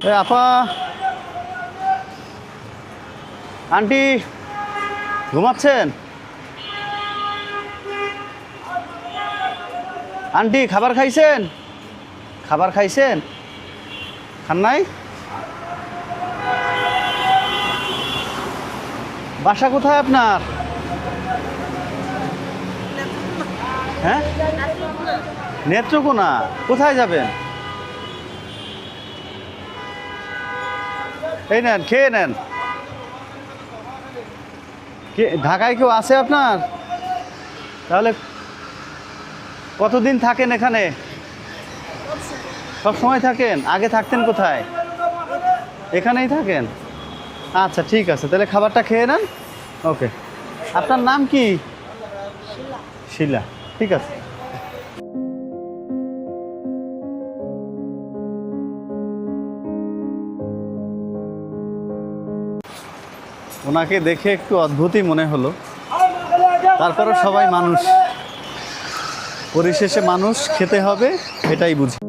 আপা, আন্টি ঘুমাচ্ছেন? আন্টি খাবার খাইছেন? খাবার খাইছেন? খান নাই? বাসা কোথায় আপনার? হ্যাঁ, নেত্রকোনা। কোথায় যাবেন? এই নেন, খেয়ে নেন। ঢাকায় কেউ আছে আপনার? তাহলে কতদিন থাকেন এখানে? সব সময় থাকেন? আগে থাকতেন কোথায়? এখানেই থাকেন? আচ্ছা ঠিক আছে, তাহলে খাবারটা খেয়ে নেন। ওকে। আপনার নাম কি? শিলা। ঠিক আছে। ওনাকে দেখে একটু অদ্ভুতই মনে হলো, তারপরে সবাই মানুষ, পরিশেষে মানুষ, খেতে হবে, এটাই বুঝি।